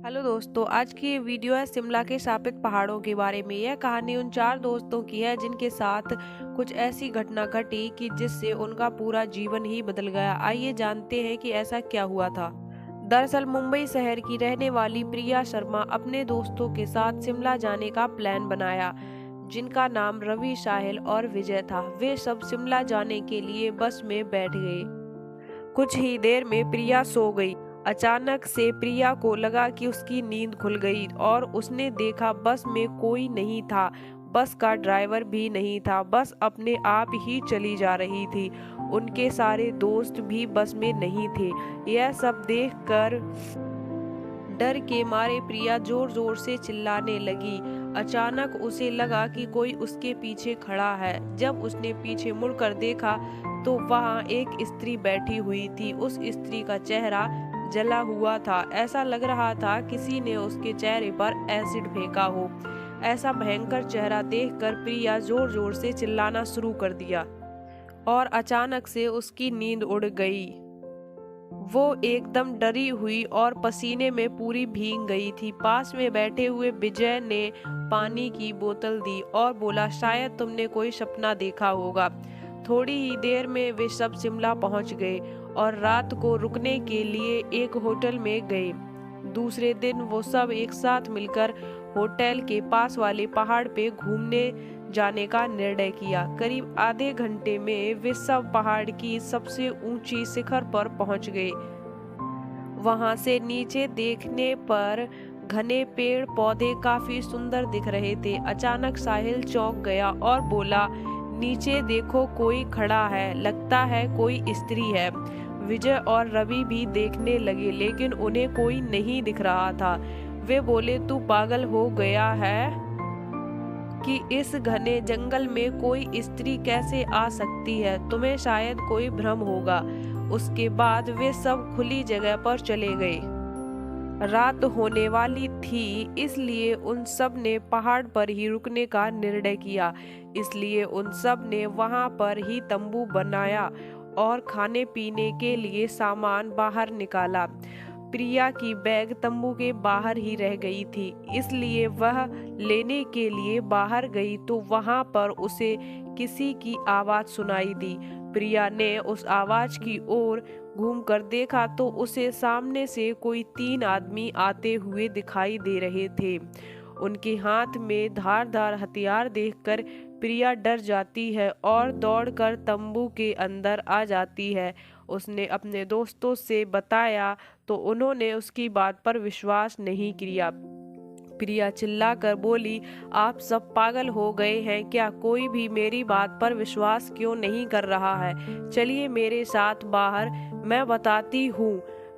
Hello दोस्तों, आज की ये वीडियो है शिमला के शापित पहाड़ों के बारे में। यह कहानी उन चार दोस्तों की है जिनके साथ कुछ ऐसी घटना घटी कि जिससे उनका पूरा जीवन ही बदल गया। आइए जानते हैं कि ऐसा क्या हुआ था। दरअसल मुंबई शहर की रहने वाली प्रिया शर्मा अपने दोस्तों के साथ शिमला जाने का प्लान बनाया, जिनका नाम रवि, साहिल और विजय था। वे सब शिमला जाने के लिए बस में बैठ गए। कुछ ही देर में प्रिया सो गई। अचानक से प्रिया को लगा कि उसकी नींद खुल गई और उसने देखा बस में कोई नहीं था। बस का ड्राइवर भी नहीं था। बस अपने आप ही चली जा रही थी। उनके सारे दोस्त भी बस में नहीं थे। यह सब देखकर डर के मारे प्रिया जोर जोर से चिल्लाने लगी। अचानक उसे लगा कि कोई उसके पीछे खड़ा है। जब उसने पीछे मुड़कर देखा तो वहां एक स्त्री बैठी हुई थी। उस स्त्री का चेहरा जला हुआ था। ऐसा लग रहा था किसी ने उसके चेहरे पर एसिड फेंका हो। ऐसा भयंकर चेहरा देखकर प्रिया जोर जोर से चिल्लाना शुरू कर दिया और अचानक से उसकी नींद उड़ गई। वो एकदम डरी हुई और पसीने में पूरी भीग गई थी। पास में बैठे हुए विजय ने पानी की बोतल दी और बोला, शायद तुमने कोई सपना देखा होगा। थोड़ी ही देर में वे सब शिमला पहुंच गए और रात को रुकने के लिए एक होटल में गए। दूसरे दिन वो सब एक साथ मिलकर होटल के पास वाले पहाड़ पे घूमने जाने का निर्णय किया। करीब आधे घंटे में वे सब पहाड़ की सबसे ऊंची शिखर पर पहुंच गए। वहां से नीचे देखने पर घने पेड़ पौधे काफी सुंदर दिख रहे थे। अचानक साहिल चौंक गया और बोला, नीचे देखो, कोई खड़ा है, लगता है कोई स्त्री है। विजय और रवि भी देखने लगे लेकिन उन्हें कोई नहीं दिख रहा था। वे बोले, तू पागल हो गया है कि इस घने जंगल में कोई स्त्री कैसे आ सकती है? तुम्हें शायद कोई भ्रम होगा। उसके बाद वे सब खुली जगह पर चले गए। रात होने वाली थी, इसलिए उन सब ने पहाड़ पर ही रुकने का निर्णय किया। इसलिए उन सब ने वहां पर ही तंबू बनाया और खाने पीने के लिए सामान बाहर निकाला। प्रिया की बैग तंबू के बाहर ही रह गई थी, इसलिए वह लेने के लिए बाहर गई तो वहां पर उसे किसी की आवाज सुनाई दी। प्रिया ने उस आवाज की ओर घूमकर देखा तो उसे सामने से कोई 3 आदमी आते हुए दिखाई दे रहे थे। उनके हाथ में धारदार हथियार देखकर प्रिया डर जाती है और दौड़कर तंबू के अंदर आ जाती है। उसने अपने दोस्तों से बताया तो उन्होंने उसकी बात पर विश्वास नहीं किया। प्रिया चिल्लाकर बोली, आप सब पागल हो गए हैं क्या? कोई भी मेरी बात पर विश्वास क्यों नहीं कर रहा है? चलिए मेरे साथ बाहर, मैं बताती हूँ।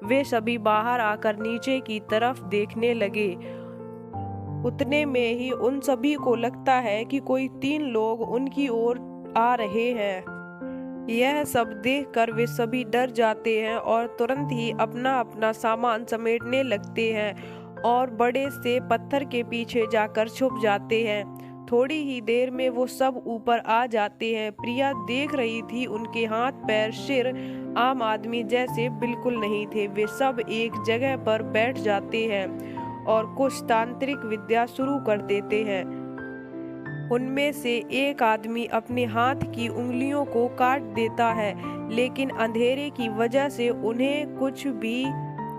वे सभी बाहर आकर नीचे की तरफ देखने लगे। उतने में ही उन सभी को लगता है कि कोई 3 लोग उनकी ओर आ रहे हैं। यह सब देखकर वे सभी डर जाते हैं और तुरंत ही अपना अपना सामान समेटने लगते हैं और बड़े से पत्थर के पीछे जाकर छुप जाते हैं। थोड़ी ही देर में वो सब ऊपर आ जाते हैं। प्रिया देख रही थी उनके हाथ पैर सिर आम आदमी जैसे बिल्कुल नहीं थे। वे सब एक जगह पर बैठ जाते हैं और कुछ तांत्रिक विद्या शुरू कर देते हैं। उनमें से एक आदमी अपने हाथ की उंगलियों को काट देता है, लेकिन अंधेरे की वजह से उन्हें कुछ भी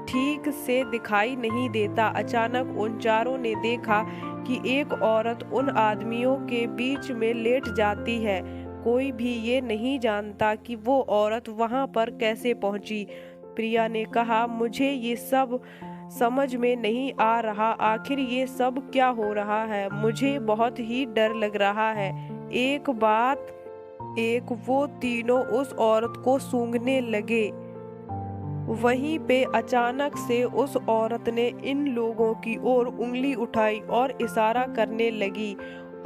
ठीक से दिखाई नहीं देता। अचानक उन चारों ने देखा कि एक औरत उन आदमियों के बीच में लेट जाती है। कोई भी ये नहीं जानता कि वो औरत वहां पर कैसे पहुंची। प्रिया ने कहा, मुझे ये सब समझ में नहीं आ रहा। आखिर ये सब क्या हो रहा है? मुझे बहुत ही डर लग रहा है। एक वो तीनों उस औरत को सूंघने लगे। वहीं पे अचानक से उस औरत ने इन लोगों की ओर उंगली उठाई और इशारा करने लगी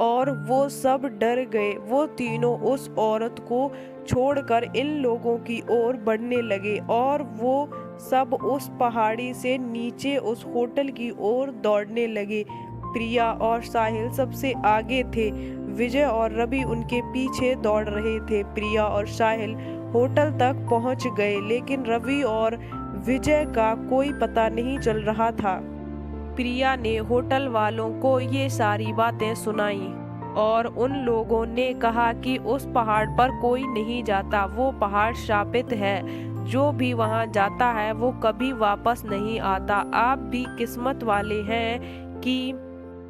और वो सब डर गए। वो तीनों उस औरत को छोड़कर इन लोगों की ओर बढ़ने लगे और वो सब उस पहाड़ी से नीचे उस होटल की ओर दौड़ने लगे। प्रिया और साहिल सबसे आगे थे। विजय और रवि उनके पीछे दौड़ रहे थे। प्रिया और साहिल होटल तक पहुंच गए, लेकिन रवि और विजय का कोई पता नहीं चल रहा था। प्रिया ने होटल वालों को ये सारी बातें सुनाई और उन लोगों ने कहा कि उस पहाड़ पर कोई नहीं जाता, वो पहाड़ शापित है, जो भी वहां जाता है वो कभी वापस नहीं आता। आप भी किस्मत वाले हैं कि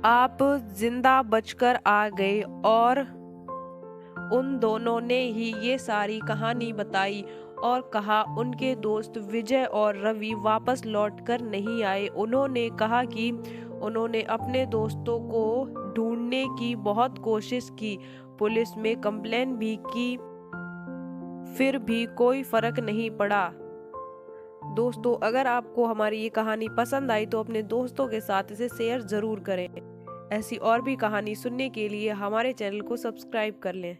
आप जिंदा बचकर आ गए। और उन दोनों ने ही ये सारी कहानी बताई और कहा उनके दोस्त विजय और रवि वापस लौटकर नहीं आए। उन्होंने कहा कि उन्होंने अपने दोस्तों को ढूंढने की बहुत कोशिश की, पुलिस में कंप्लेन भी की, फिर भी कोई फर्क नहीं पड़ा। दोस्तों, अगर आपको हमारी ये कहानी पसंद आई तो अपने दोस्तों के साथ इसे शेयर जरूर करें। ऐसी और भी कहानी सुनने के लिए हमारे चैनल को सब्सक्राइब कर लें।